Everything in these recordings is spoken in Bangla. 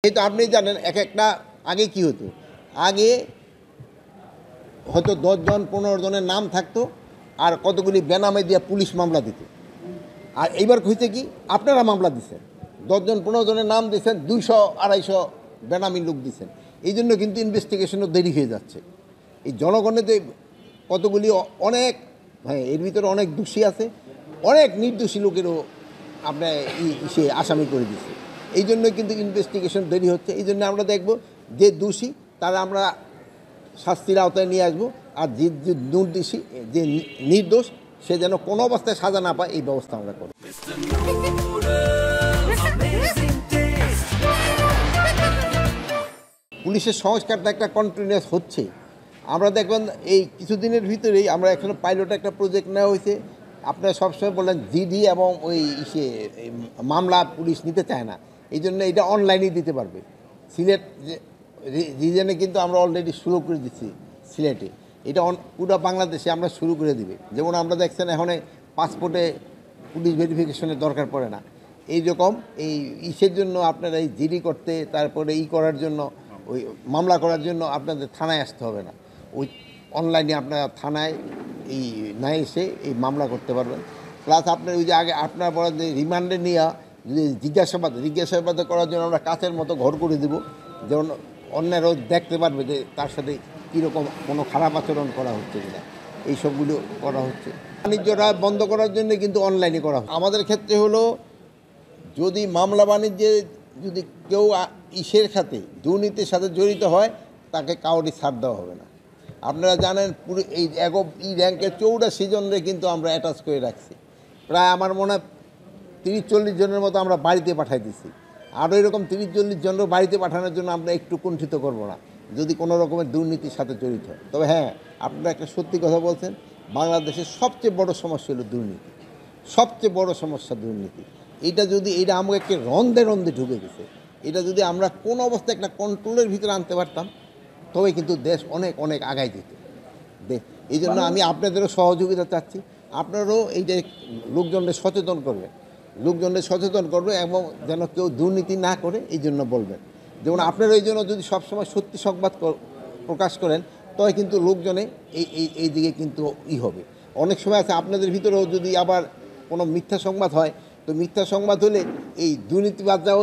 এই তো আপনি জানেন এক একটা আগে কি হতো, আগে হয়তো 10 জন 15 জনের নাম থাকতো আর কতগুলি বেনামে দিয়ে পুলিশ মামলা দিত। আর এইবার হয়েছে কি, আপনারা মামলা দিচ্ছেন, 10 জন 15 জনের নাম দিচ্ছেন, 200-250 বেনামি লোক দিচ্ছেন। এই জন্য কিন্তু ইনভেস্টিগেশনও দেরি হয়ে যাচ্ছে। এই জনগণের যে কতগুলি অনেক, হ্যাঁ, এর ভিতরে অনেক দোষী আছে, অনেক নির্দোষী লোকেরও আপনার সে আসামি করে দিচ্ছে। এই জন্য কিন্তু ইনভেস্টিগেশন দেরি হচ্ছে। এই জন্য আমরা দেখব যে দোষী তারা আমরা শাস্তির আওতায় নিয়ে আসবো, আর যে নির্দোষী যে নির্দোষ সে যেন কোনো অবস্থায় সাজা না পায় এই ব্যবস্থা আমরা করব। পুলিশের সংস্কারটা একটা কন্টিনিউয়াস হচ্ছে। আমরা দেখবেন এই কিছুদিনের ভিতরেই আমরা এখানে পাইলট একটা প্রজেক্ট নেওয়া হয়েছে। আপনারা সবসময় বললেন জিডি এবং ওই মামলা পুলিশ নিতে চায় না, এই জন্য এটা অনলাইনেই দিতে পারবে। সিলেট রিজনে কিন্তু আমরা অলরেডি শুরু করে দিচ্ছি সিলেটে, এটা পুরো বাংলাদেশে আমরা শুরু করে দিবে। যেমন আমরা দেখছেন এখন পাসপোর্টে পুলিশ ভেরিফিকেশনের দরকার পড়ে না। এইরকম এই ইসের জন্য আপনারা এই জিডি করতে, তারপরে করার জন্য, ওই মামলা করার জন্য আপনাদের থানায় আসতে হবে না। ওই অনলাইনে আপনারা থানায় না এসে এই মামলা করতে পারবেন। প্লাস আপনার ওই যে আগে আপনার বলেন যে রিমান্ডে নিয়ে যদি জিজ্ঞাসাবাদ করার জন্য আমরা কাচের মতো ঘর করে দেব, যেমন অন্যরাও দেখতে পারবে যে তার সাথে কীরকম কোনো খারাপ আচরণ করা হচ্ছে কিনা, এইসবগুলো করা হচ্ছে। বাণিজ্যটা বন্ধ করার জন্য কিন্তু অনলাইনে করা হচ্ছে। আমাদের ক্ষেত্রে হলো, যদি মামলা বাণিজ্যে যদি কেউ ইসের সাথে দুর্নীতির সাথে জড়িত হয়, তাকে কাউরি ছাড় দেওয়া হবে না। আপনারা জানেন পুরো এই র্যাঙ্কের 84 জনরে কিন্তু আমরা অ্যাটাচ করে রাখছি। প্রায় আমার মনে হয় 30-40 জনের মতো আমরা বাড়িতে পাঠাই দিচ্ছি। আরও এরকম 30-40 জনের বাড়িতে পাঠানোর জন্য আমরা একটু কুণ্ঠিত করব না যদি কোনো রকমের দুর্নীতির সাথে জড়িত হয়। তবে হ্যাঁ, আপনারা একটা সত্যি কথা বলছেন, বাংলাদেশের সবচেয়ে বড় সমস্যা হলো দুর্নীতি, সবচেয়ে বড় সমস্যা দুর্নীতি। এটা আমাকে রন্ধে ঢুকে গেছে। এটা যদি আমরা কোনো অবস্থায় একটা কন্ট্রোলের ভিতরে আনতে পারতাম, তবে কিন্তু দেশ অনেক অনেক আগায় যেত। এই জন্য আমি আপনাদেরও সহযোগিতা চাচ্ছি। আপনারাও এইটা লোকজনদের সচেতন করবে এবং যেন কেউ দুর্নীতি না করে এই জন্য বলবেন। যেমন আপনারা এই জন্য যদি সবসময় সত্যি সংবাদ প্রকাশ করেন, তবে কিন্তু লোকজনে এই দিকে কিন্তু হবে। অনেক সময় আছে আপনাদের ভিতরেও যদি আবার কোনো মিথ্যা সংবাদ হয়, তো মিথ্যা সংবাদ হলে এই দুর্নীতিবাদরাও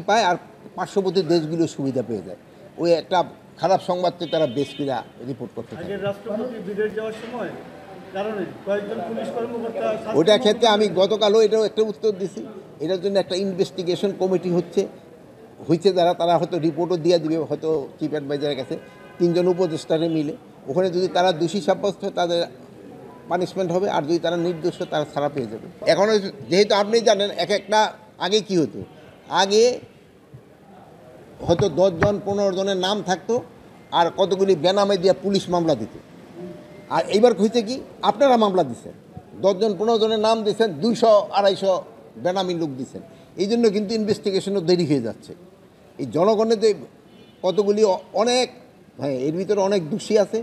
পায়, আর পার্শ্ববর্তী দেশগুলো সুবিধা পেয়ে যায়। ওই একটা খারাপ সংবাদকে তারা বেশ কিনা রিপোর্ট করতে থাকে। রাষ্ট্রপতি বিদেশ যাওয়ার সময় কারণে কয়েকজন পুলিশ কর্মকর্তা, ওইটার ক্ষেত্রে আমি গতকালও এটাও একটা উত্তর দিছি। এটার জন্য একটা ইনভেস্টিগেশন কমিটি হয়েছে, তারা হয়তো রিপোর্টও দিয়ে দিবে, হয়তো চিফ অ্যাডভাইজারের কাছে 3 জন উপদেষ্টারে মিলে। ওখানে যদি তারা দোষী সাব্যস্ত হয় তাদের পানিশমেন্ট হবে, আর যদি তারা নির্দোষ হয় তারা ছাড়া পেয়ে যাবে। এখনও যেহেতু আপনি জানেন এক একটা আগে কি হতো, আগে হয়তো 10 জন 15 জনের নাম থাকতো আর কতগুলি বেনামে দিয়ে পুলিশ মামলা দিত। আর এইবার হয়েছে কি, আপনারা মামলা দিচ্ছেন, 10 জন 15 জনের নাম দিচ্ছেন, 200-250 বেনামি লোক দিচ্ছেন। এই জন্য কিন্তু ইনভেস্টিগেশনও দেরি হয়ে যাচ্ছে। এই জনগণের যে কতগুলি অনেক, হ্যাঁ, এর ভিতরে অনেক দোষী আছে,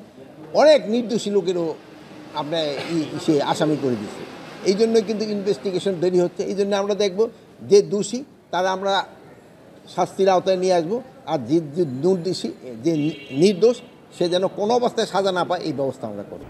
অনেক নির্দোষী লোকেরও আপনার সে আসামি করে দিচ্ছে। এই জন্য কিন্তু ইনভেস্টিগেশন দেরি হচ্ছে। এই জন্য আমরা দেখব যে দোষী তারা আমরা শাস্তির আওতায় নিয়ে আসবো, আর যে নির্দোষী যে নির্দোষ সে যেন কোনো অবস্থায় সাজা না পায় এই ব্যবস্থা আমরা করব।